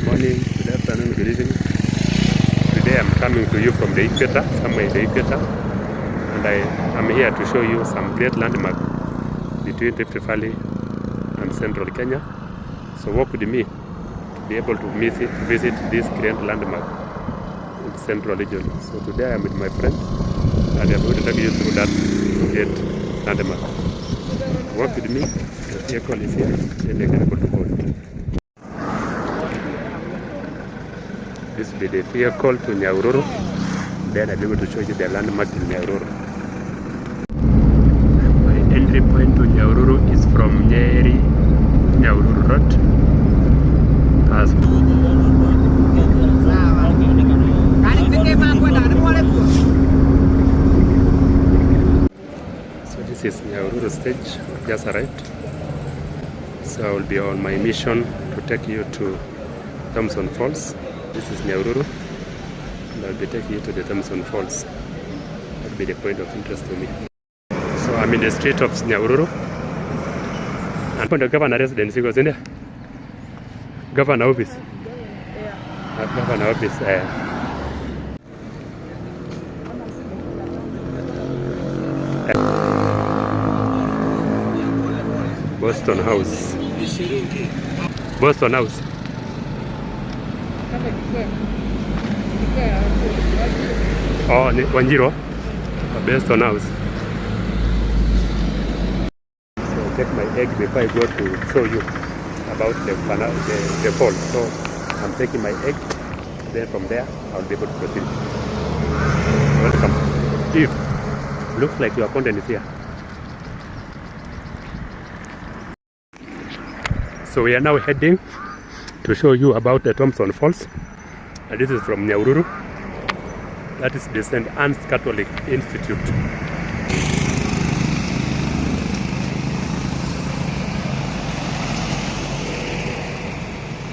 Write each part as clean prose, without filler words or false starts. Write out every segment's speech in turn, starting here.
morning, good afternoon, good evening. Today I'm coming to you from the equator, somewhere in the equator, and I am here to show you some great landmark between Rift Valley and central Kenya. So walk with me to be able to visit this great landmark in central region. So today I am with my friend and I'm going to take you through that great landmark. Walk with me, the vehicle is here, then I can go to board. This will be the vehicle to Nyahururu, then I'll be able to show you the landmark in Nyahururu. My entry point to Nyahururu is from Nyahururu Road. So this is Nyahururu stage, just arrived. So I will be on my mission to take you to Thomson Falls. This is Nyahururu, and I'll be taking you to the Thomson Falls. That will be the point of interest to me. So I'm in the street of Nyahururu, and the governor residence goes in there. Governor office. Governor office. Boston House. Boston House. Oh, 10. Boston House. So I take my egg before I go to show you about the fall. So I'm taking my egg. Then from there I'll be able to proceed. Welcome. Chief, looks like your content is here. So we are now heading to show you about the Thomson Falls, and this is from Nyahururu. That is the St. Anne's Catholic Institute.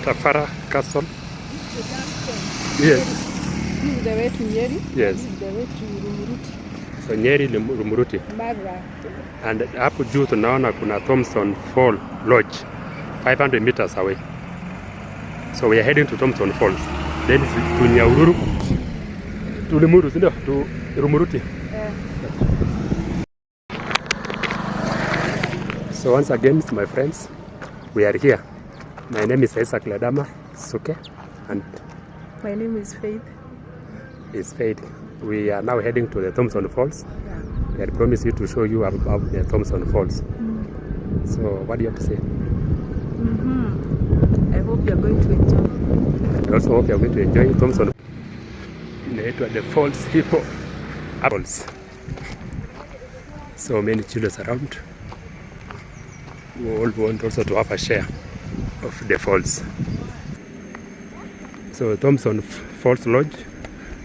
Tafara Castle. Yes. This is the way to Nyeri. Yes. This is the way to Rumuruti. So Nyeri Rumuruti. Mara. And hapo juu tunaona kuna Thomson Fall Lodge, 500 meters away. So we are heading to Thomson Falls. Then to Nyahururu, to Limuru, to Rumuruti. So once again, my friends, we are here. My name is Isaac Ladama Suke, and my name is Faith. Is Faith. We are now heading to the Thomson Falls. Yeah. We had promised you to show you about the Thomson Falls. So what do you have to say? I hope you are going to enjoy. I also hope you are going to enjoy Thomson. Inaitwa the Falls Hippo Apples. So many children around. We all want also to have a share of the falls. So Thomson Falls Lodge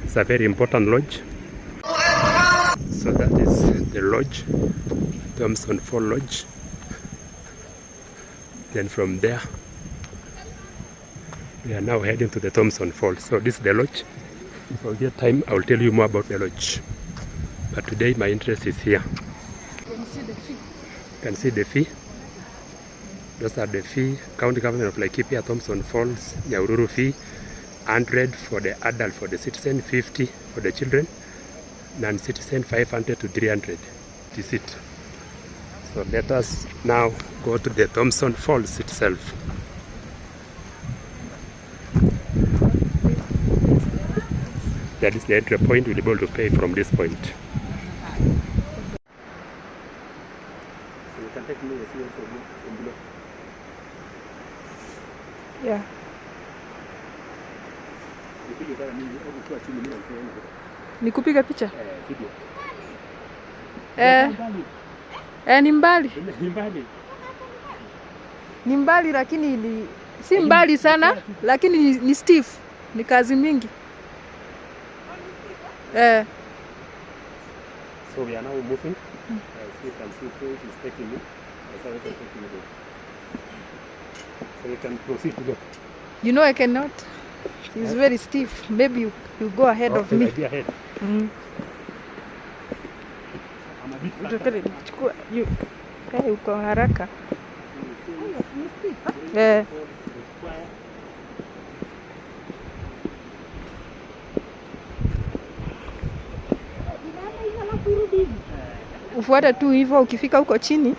is a very important lodge. So that is the lodge, Thomson Falls Lodge. Then from there, we are now heading to the Thomson Falls. So this is the lodge. If I get time, I will tell you more about the lodge. But today my interest is here. You can see the fee. You can see the fee. Those are the fee. County government of Laikipia, Thomson Falls, Nyahururu fee. 100 for the adult, for the citizen, 50 for the children. Non-citizen 500 to 300. This is it. So let us now go to the Thomson Falls itself. That is the entry point. We'll be able to pay from this point. So you can take me in below. Yeah. Nikupiga picha? Ni mbali. Ni mbali lakini si mbali sana, lakini ni stiff. Ni kazi mingi. So we are now moving. As you can see, Faith is taking me. So you can proceed to go. You know I cannot. It's very stiff. Maybe you go ahead of me. Be ahead. Uko haraka. ufuate tu hivyo, ukifika huko chini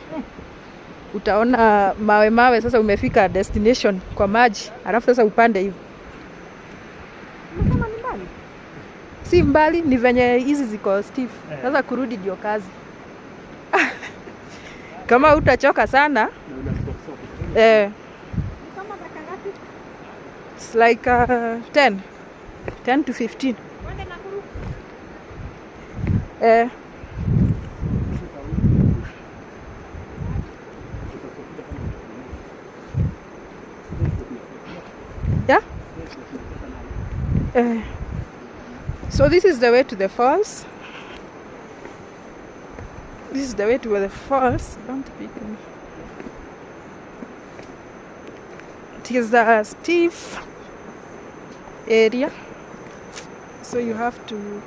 utaona mawe. Sasa umefika destination kwa maji, alafu sasa upande hivyo. Kama ni mbali, si mbali, ni venye hizi ziko stiff. Sasa kurudi ndio kazi. Kama utachoka sana it's like 10 to 15. Yeah. So this is the way to the falls. This is the way to the falls. Don't pick me. It is a steep area, so you have to.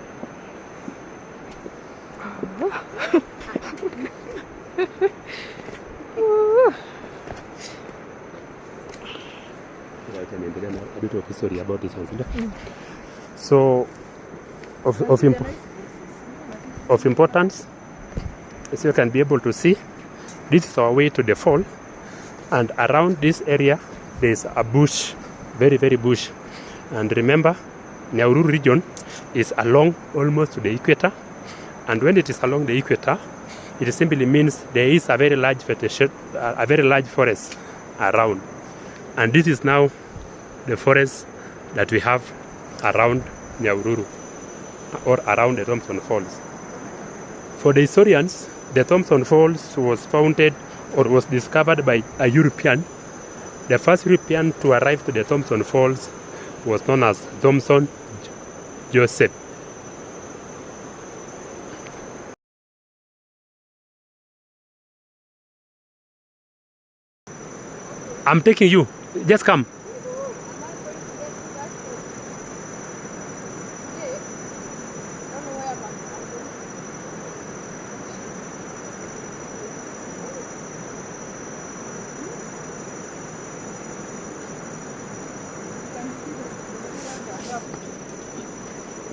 A bit of history about this one. So, of importance, as you can be able to see, this is our way to the fall, and around this area there is a bush, very bush. And remember, Nyahururu region is along almost to the equator, and when it is along the equator, it simply means there is a very large vegetation, a very large forest around. And this is now the forest that we have around Nyahururu, or around the Thomson Falls. For the historians, the Thomson Falls was founded or was discovered by a European. The first European to arrive to the Thomson Falls was known as Thomson Joseph. I'm taking you. Just come.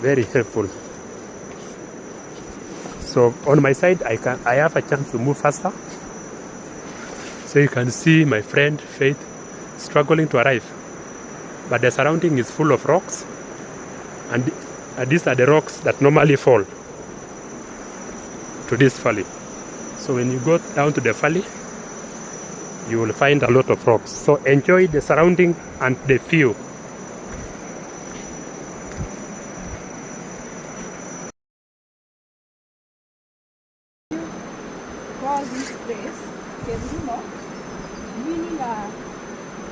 Very helpful. So on my side, I have a chance to move faster. So you can see my friend Faith struggling to arrive. But the surrounding is full of rocks, and these are the rocks that normally fall to this valley. So when you go down to the valley, you will find a lot of rocks. So enjoy the surrounding and the view. Call this place Kerurumo, meaning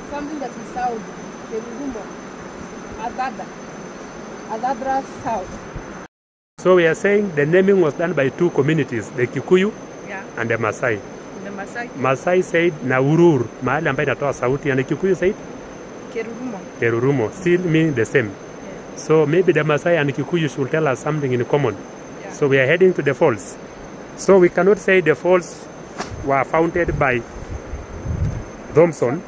something that is south. Kerurumo, Adadra south. So we are saying the naming was done by two communities, the Kikuyu and the Maasai. The Maasai. Maasai said Nyahururu, mahali ambayo inatoa sauti, and the Kikuyu said Kerurumo, still meaning the same. Yeah. So maybe the Maasai and Kikuyu should tell us something in common. Yeah. So we are heading to the falls. So we cannot say the falls were founded by Thomson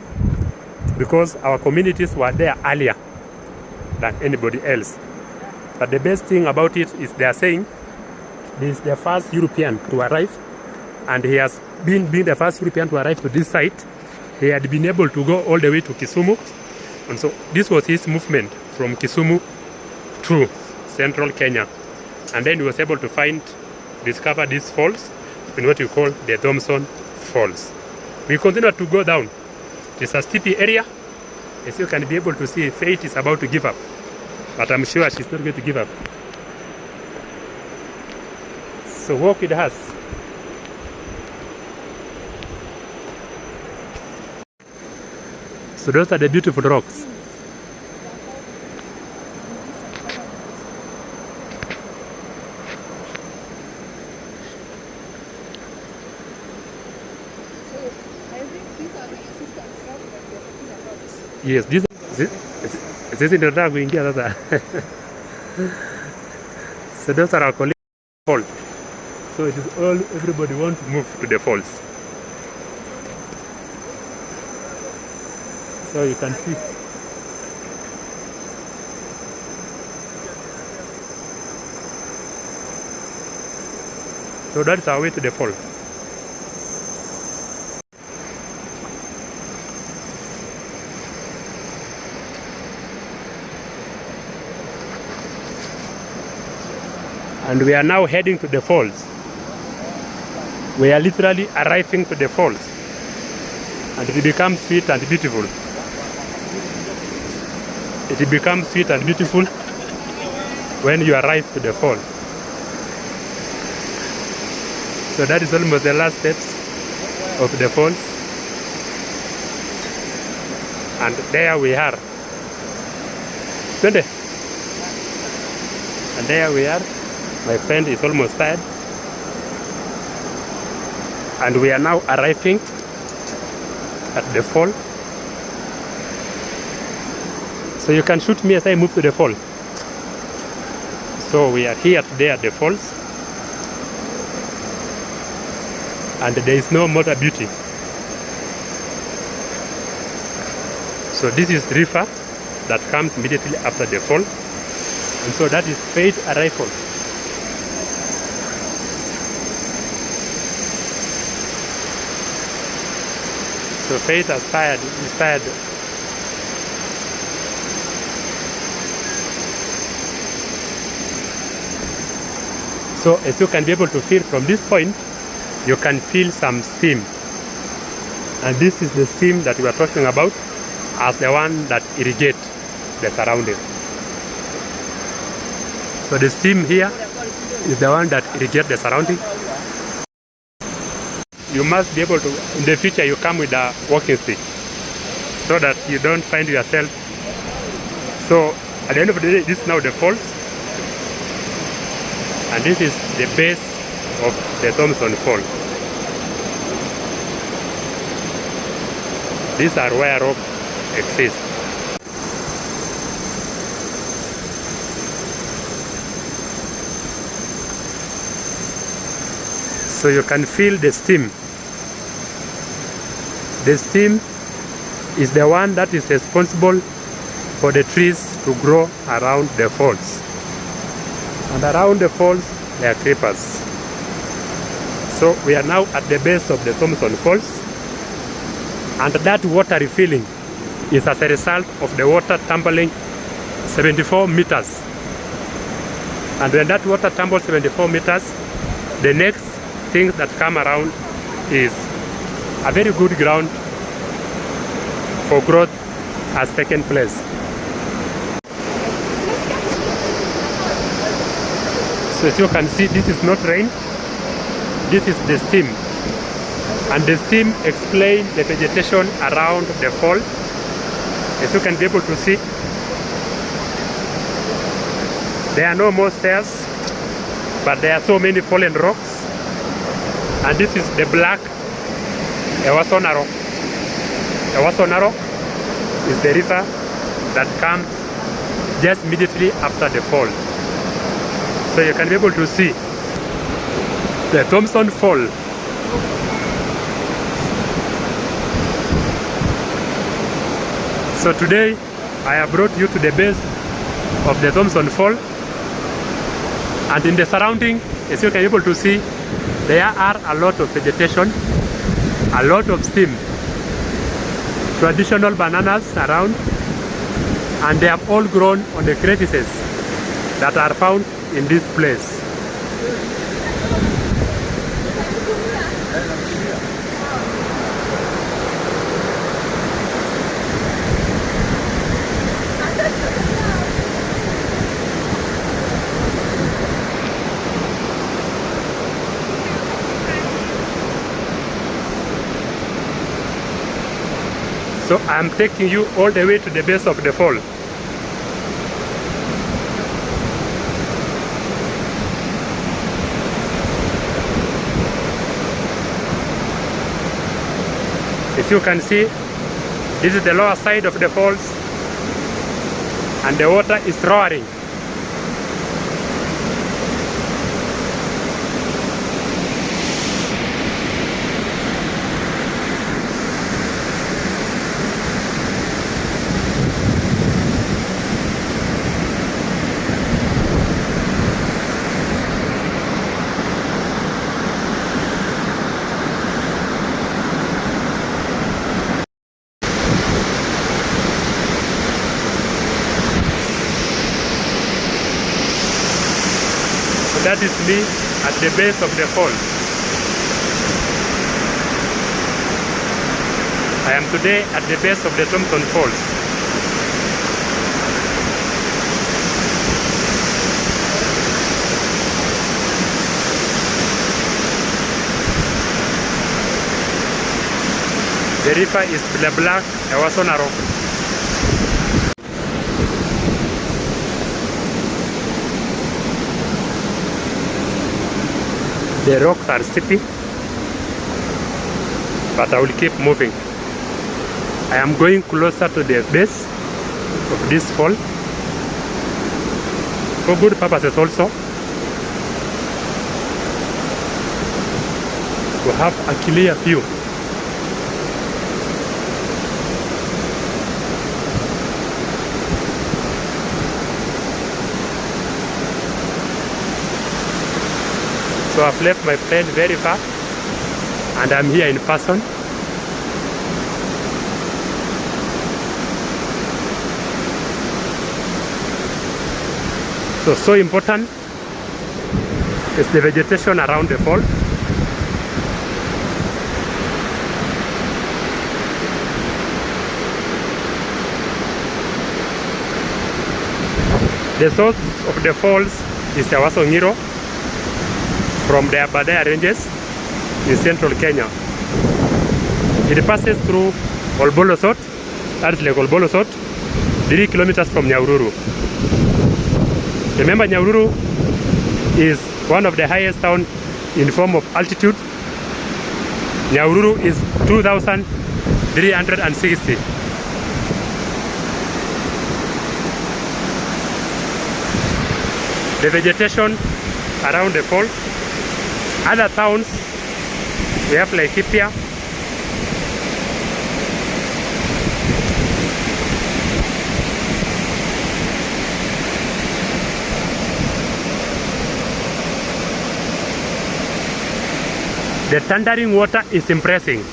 because our communities were there earlier than anybody else. But the best thing about it is they are saying this is the first European to arrive, and he has been the first European to arrive to this site. He had been able to go all the way to Kisumu, and so this was his movement from Kisumu to central Kenya, and then he was able to discover these falls in what you call the Thomson Falls. We continue to go down. It's a steepy area. As you can be able to see, Faith is about to give up, but I'm sure she's not going to give up. So walk with us. So those are the beautiful rocks. Yes, this is the drag we get. So those are our colleagues falls. So it is all everybody want to move to the falls. So you can see. So that's our way to the fall. And we are now heading to the falls. We are literally arriving to the falls. And it becomes sweet and beautiful. It becomes sweet and beautiful when you arrive to the fall. So that is almost the last steps of the falls. And there we are. And there we are. My friend is almost tired. And we are now arriving at the fall. So you can shoot me as I move to the fall. So we are here today at the falls. And there is no more beauty. So this is the river that comes immediately after the fall. And so that is Faith Arrival. So Faith is tired. So as you can be able to feel from this point, you can feel some steam. And this is the steam that we are talking about as the one that irrigates the surrounding. So the steam here is the one that irrigates the surrounding. You must be able to, in the future you come with a walking stick so that you don't find yourself. So at the end of the day, this is now the falls. And this is the base of the Thomson Fall. These are where rocks exist. So you can feel the steam. The steam is the one that is responsible for the trees to grow around the falls. And around the falls, there are creepers. So we are now at the base of the Thomson Falls. And that water refilling is as a result of the water tumbling 74 meters. And when that water tumbles 74 meters, the next thing that come around is a very good ground for growth has taken place. So as you can see, this is not rain, this is the steam. And the steam explains the vegetation around the fall. As you can be able to see, there are no more stairs, but there are so many fallen rocks. And this is the black Ewasonaro. Ewasonaro is the river that comes just immediately after the fall. So you can be able to see the Thomson Fall. So today I have brought you to the base of the Thomson Fall, and in the surrounding, as you can be able to see, there are a lot of vegetation, a lot of steam, traditional bananas around, and they have all grown on the crevices that are found in this place. So I am taking you all the way to the base of the fall. As you can see, this is the lower side of the falls, and the water is roaring. That is me at the base of the fall. I am today at the base of the Thomson Falls. The river is black, Ewasona Rock. The rocks are steepy, but I will keep moving. I am going closer to the base of this fall for good purposes also, to have a clear view. So I've left my friend very far and I'm here in person. So important is the vegetation around the fall. The source of the falls is the Nyahururu from the Aberdare Ranges in central Kenya. It passes through Olbolosot, that's Lake Olbolosot, 3 kilometers from Nyahururu. Remember, Nyahururu is one of the highest towns in form of altitude. Nyahururu is 2,360. The vegetation around the fall. Other towns, we have like Laikipia, the thundering water is impressing.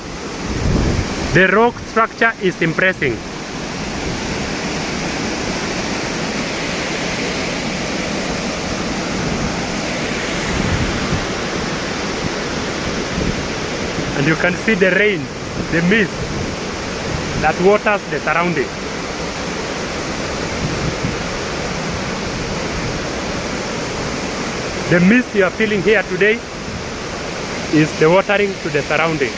The rock structure is impressing. And you can see the rain, the mist that waters the surrounding. The mist you are feeling here today is the watering to the surrounding.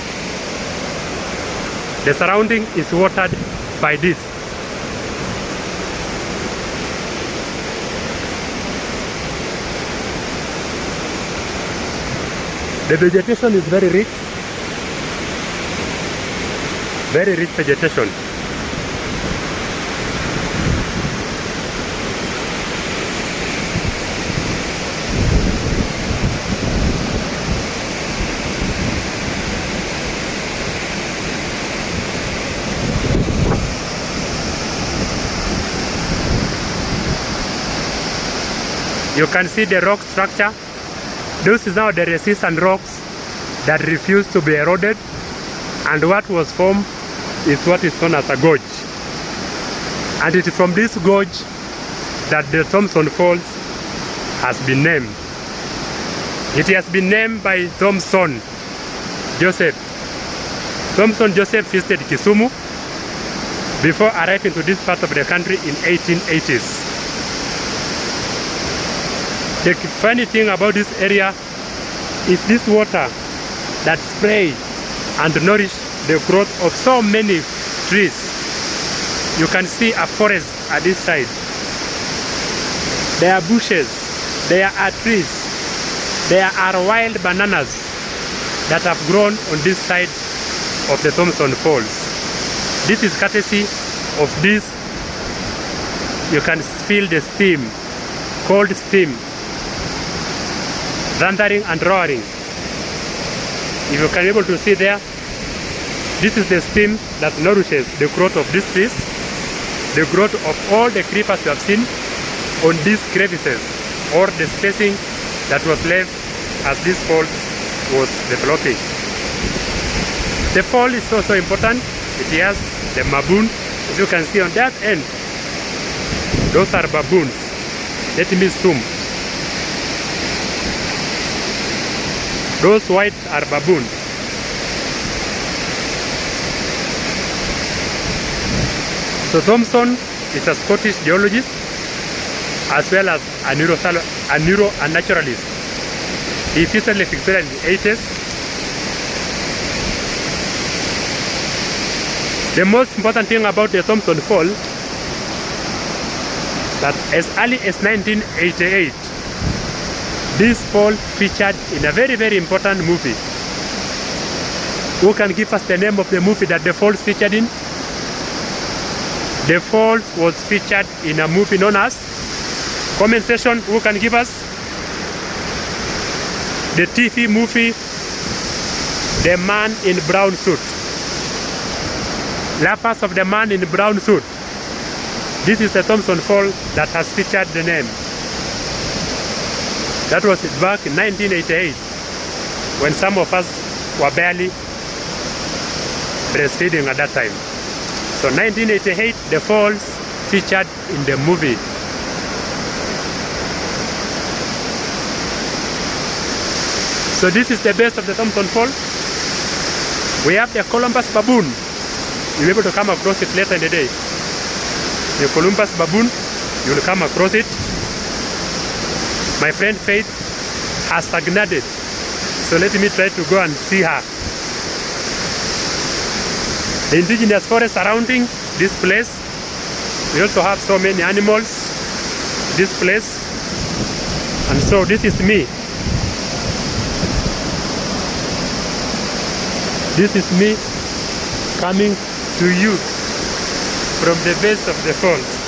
The surrounding is watered by this. The vegetation is very rich. Very rich vegetation. You can see the rock structure. Those is now the resistant rocks that refuse to be eroded, and what was formed is what is known as a gorge. And it is from this gorge that the Thomson Falls has been named. It has been named by Thomson Joseph. Thomson Joseph visited Kisumu before arriving to this part of the country in 1880s. The funny thing about this area is this water that spray and nourish the growth of so many trees. You can see a forest at this side. There are bushes, there are trees, there are wild bananas that have grown on this side of the Thomson Falls. This is courtesy of this. You can feel the steam, cold steam, thundering and roaring. If you can be able to see there, this is the steam that nourishes the growth of these trees, the growth of all the creepers you have seen on these crevices, or the spacing that was left as this fall was developing. The fall is also important. It has the baboon. As you can see on that end, those are baboons. Let me zoom. Those white are baboons. So Thomson is a Scottish geologist as well as a naturalist. He visited Lake Victoria in the 80s. The most important thing about the Thomson Fall, that as early as 1988, this fall featured in a very, very important movie. Who can give us the name of the movie that the falls featured in? The falls was featured in a movie known as, comment section, who can give us? The TV movie, The Man in Brown Suit. Lapas of the Man in Brown Suit. This is the Thomson Fall that has featured the name. That was back in 1988, when some of us were barely breastfeeding at that time. So 1988, the falls featured in the movie. So this is the base of the Thomson Fall. We have the Colobus baboon. You'll be able to come across it later in the day. The Colobus baboon, you'll come across it. My friend Faith has stagnated. So let me try to go and see her. The indigenous forest surrounding this place. We also have so many animals this place. And so this is me. This is me coming to you from the base of the falls.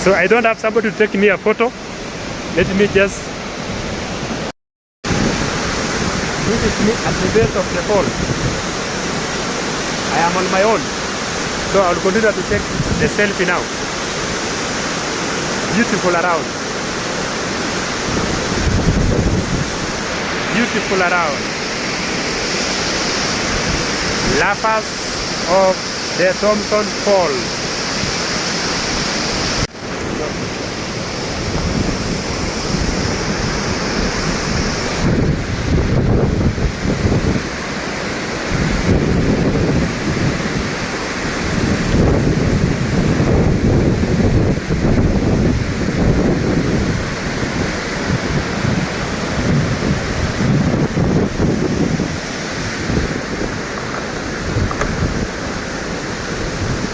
So I don't have somebody to take me a photo. Let me just... This is me at the base of the fall. I am on my own. So I'll continue to take the selfie now. Beautiful around. Beautiful around. Lapas of the Thomson Fall.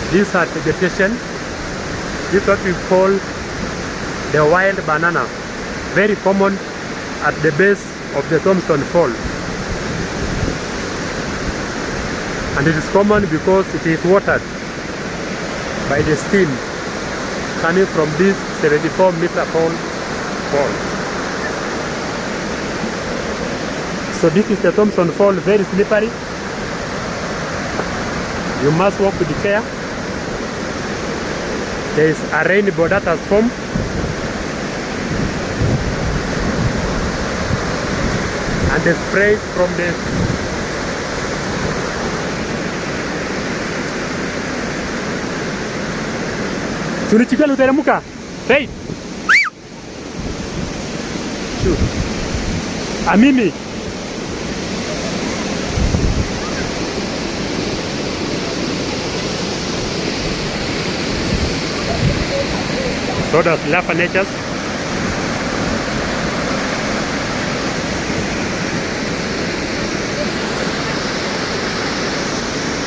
These are vegetation. This is what we call the wild banana. Very common at the base of the Thomson Fall. And it is common because it is watered by the stream coming from this 74-meter fall. So this is the Thomson Fall, very slippery. You must walk with care. There is a rainbow that has formed. And the spray from the Sunichika luteramuka. Hey. Shoot. Amimi. So does Lapa Natures.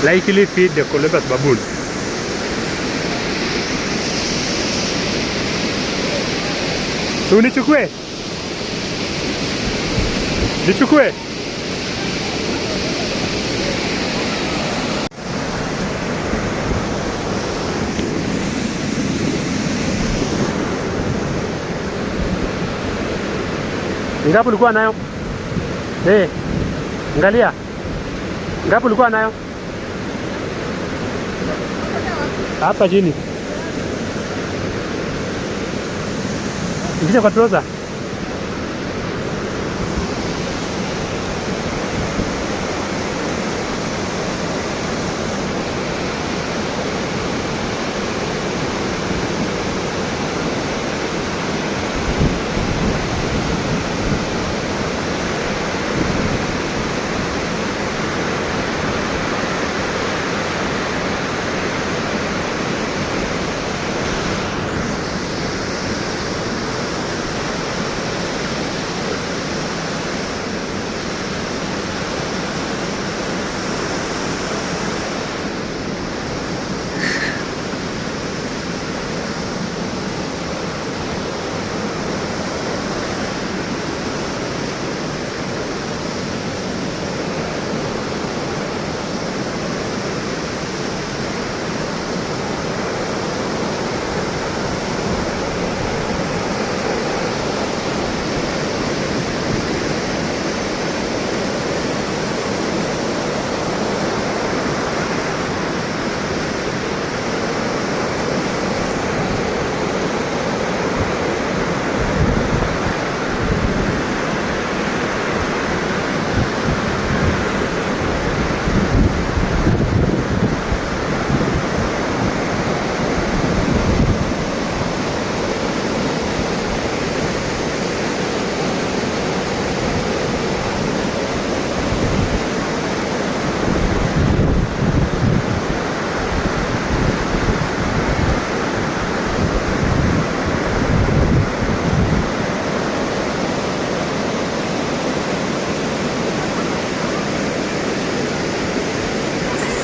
Likely feed the Colobus baboon. Nichukue. Nichukue. Ngapi ulikuwa nayo? Angalia. Ngapi ulikuwa nayo? Hapa chini. Ingia kwa trouser.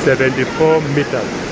74 meters.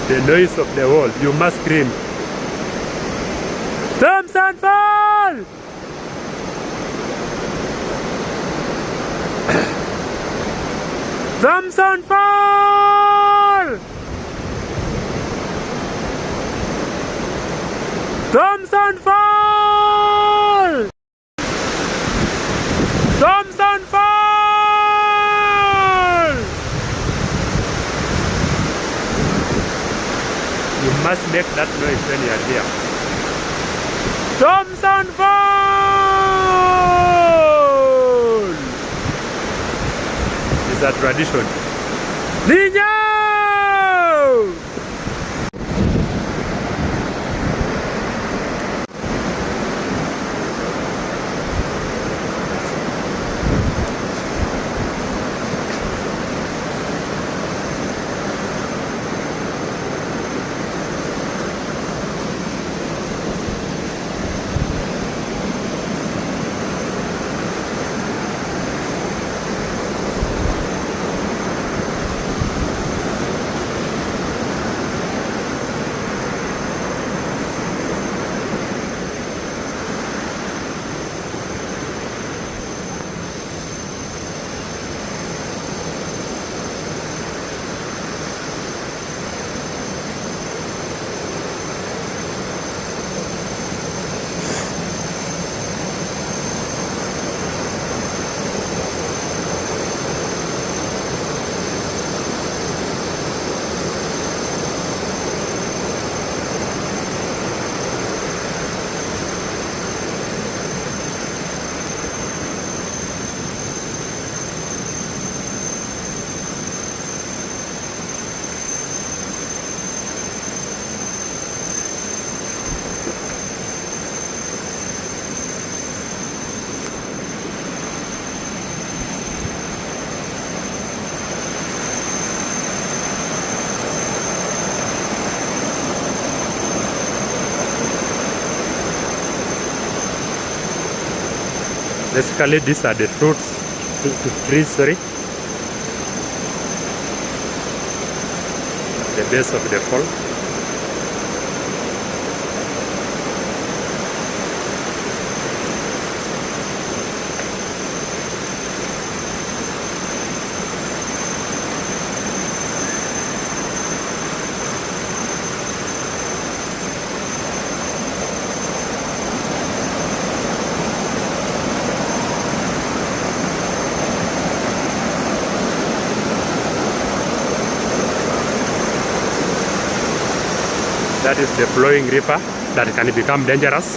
The noise of the wall, you must scream. Thomson Fall! Thomson Fall! Thomson Fall! Thomson Fall! You must make that noise when you are here. Thomson Fall! It's a tradition. Niño! Basically, these are the fruits, trees, sorry. The base of the fall. that is the flowing river that can become dangerous.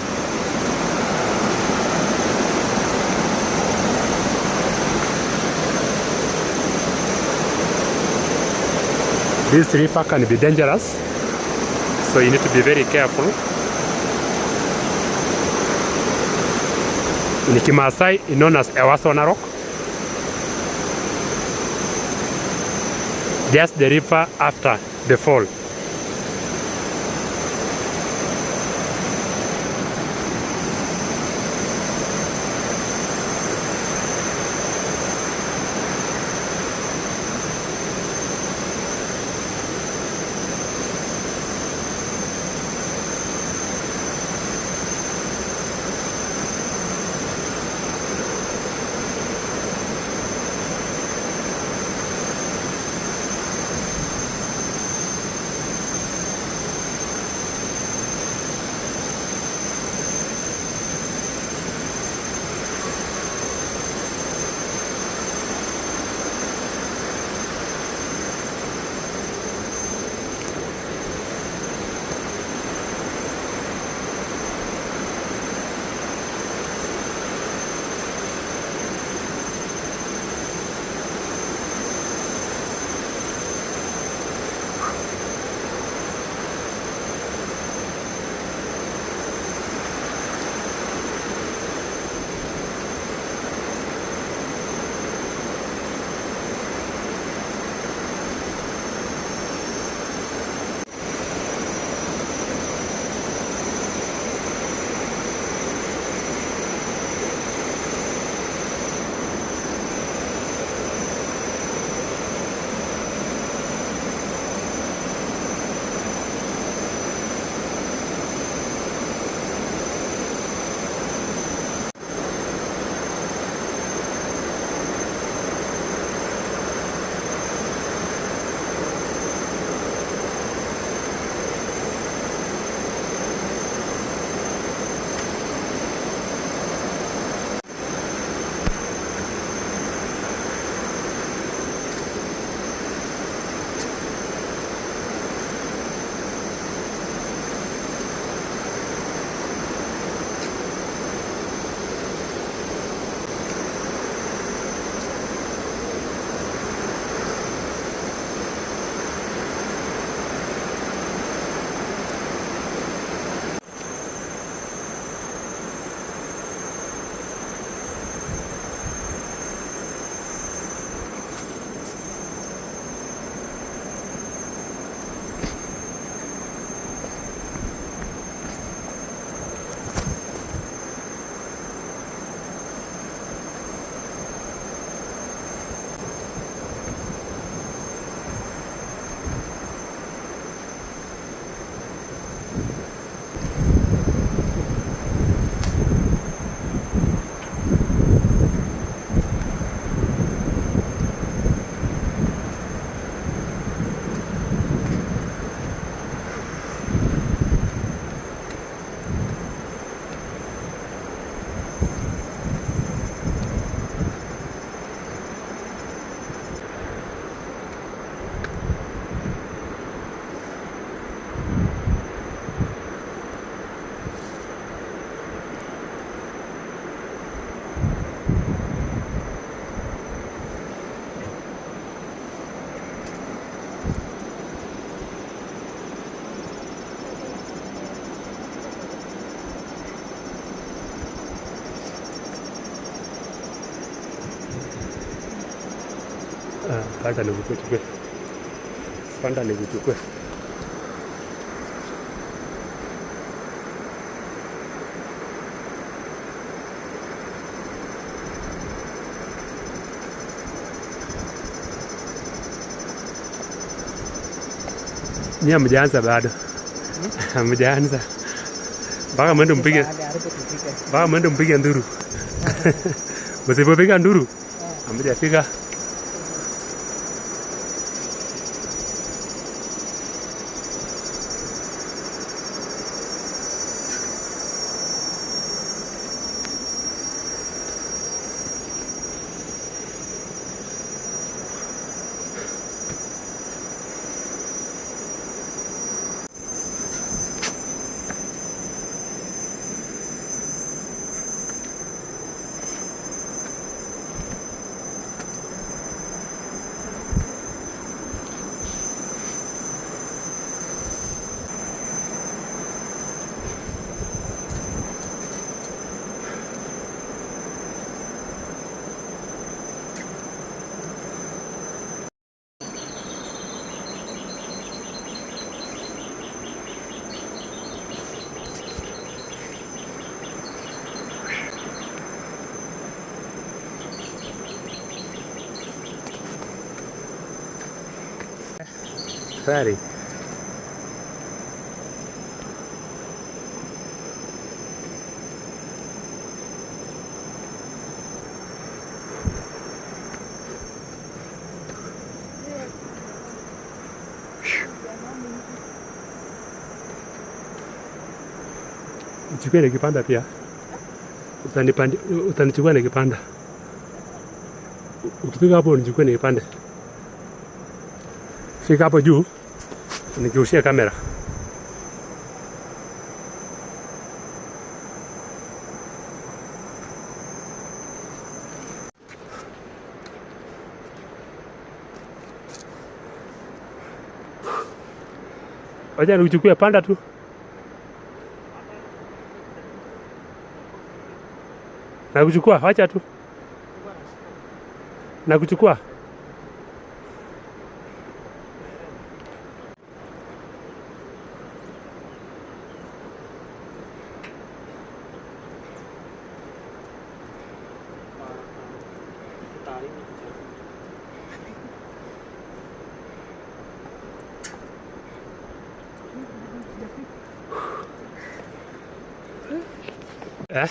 This river can be dangerous, so you need to be very careful. In Kimasai, it's known as Ewasonarok. Just the river after the fall. Panda nikuchukue. Panda nikuchukue. Nyie hamjaanza bado. Hamjaanza. Mpaka mwende mpige nduru. Msipopiga nduru hamjafika. safari. Nichukue nikipanda pia. Utanichukua nikipanda. Ukifika hapo nichukue nikipande. Fika hapo juu nikiushia kamera. Wacha nichukue, panda tu. Nakuchukua, wacha tu. Nakuchukua. Eh?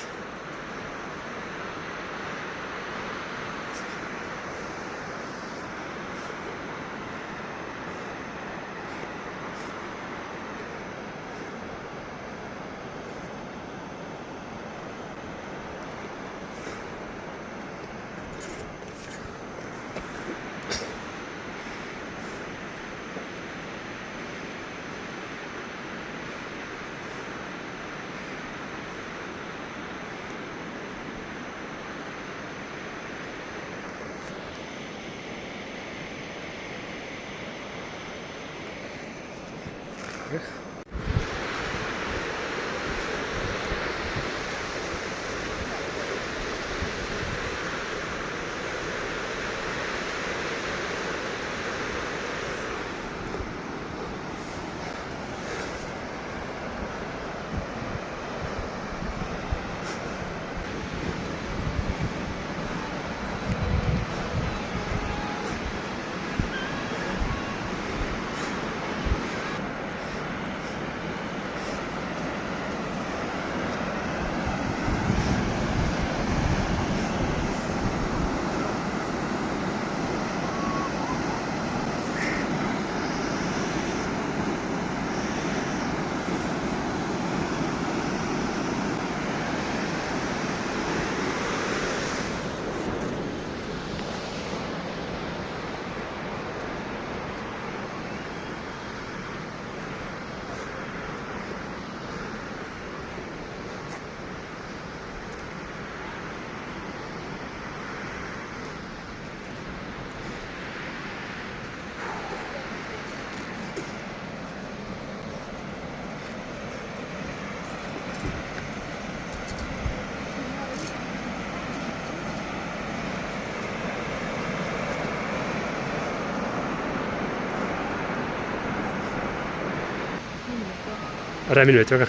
Hata mimi nimechoka.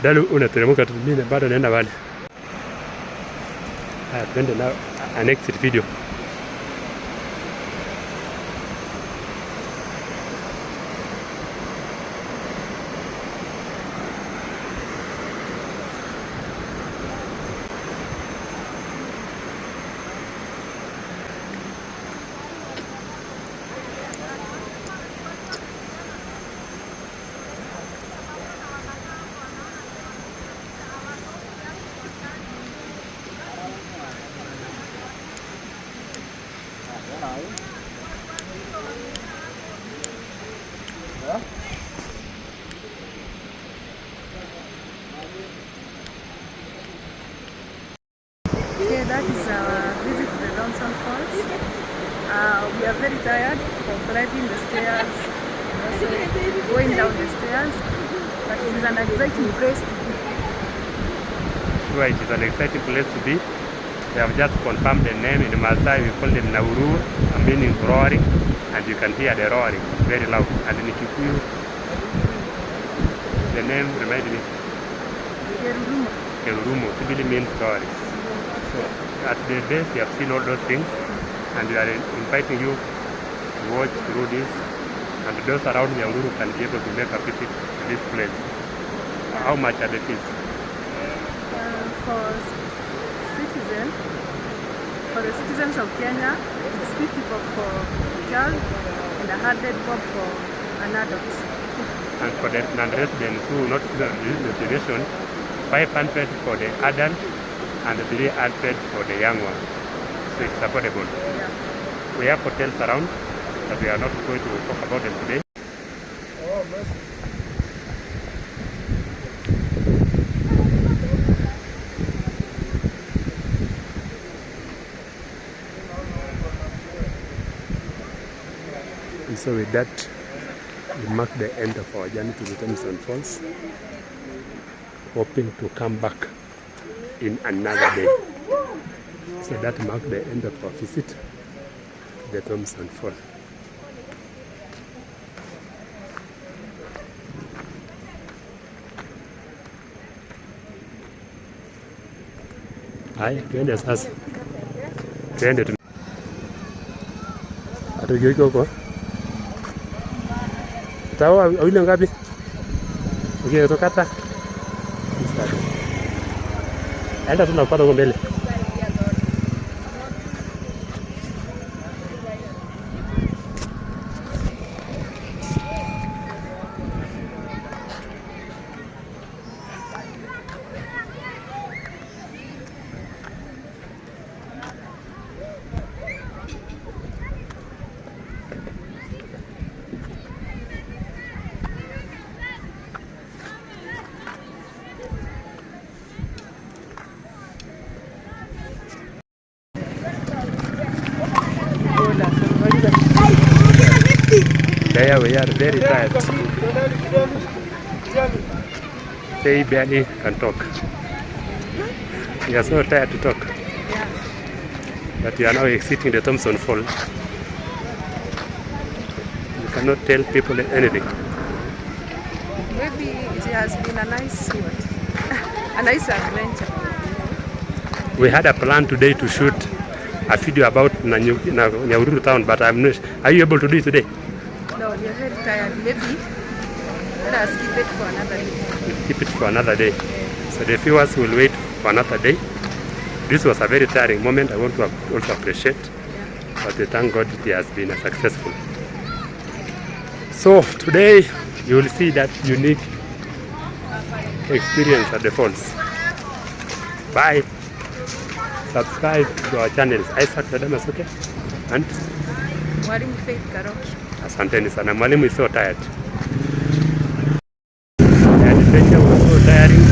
Dalu unateremka tu, mimi bado naenda pale. Haya, twende na next video. Okay, that is our visit to the Thomson Falls. We are very tired from climbing the stairs and also going down the stairs, but it is an exciting place to be. Sure, it is an exciting place to be. We have just confirmed the name. In Maasai we call it Nyahururu, meaning roaring, and you can hear the roaring very loud. And in Kikuyu, the name reminds me. Kerurumo simply means roaring. So at the base we have seen all those things. and we are inviting you to watch through this, and those around Nyahururu can be able to make a visit to this place. How much are the fees? For the citizens of Kenya, it's 50 bob for a child and 100 bob for an adult. And for the non-residents who will not use the duration, 500 for the adult and 300 for the young one. So it's affordable. Yeah. We have hotels around, but we are not going to talk about them today. And so with that, we mark the end of our journey to the Thomson Falls, hoping to come back in another day. So that marked the end of our visit to the Thomson Falls. Haya, tuende sasa. Tuende tu. Atugeuke huko. Tawa wawili ngapi? Okay, tukata. Enda tunapata huko mbele. There we are, very tired. They barely can talk. We are so tired to talk. Yeah. But we are now exiting the Thomson Fall. You cannot tell people anything. Maybe it has been a nice a nice adventure. We had a plan today to shoot a video about Nyahururu town, but I'm not. Are you able to do it today? No, we are very tired. Maybe let us keep it for another day. We'll keep it for another day. So the viewers will wait for another day. This was a very tiring moment. I want to also appreciate, but we thank God it has been successful. So today you will see that unique experience at the falls. Bye. Subscribe to our channels. Isaac Majestic and Mwalimu Faith Karoki. asanteni sana. Mwalimu is so tired. The adventure was so tiring.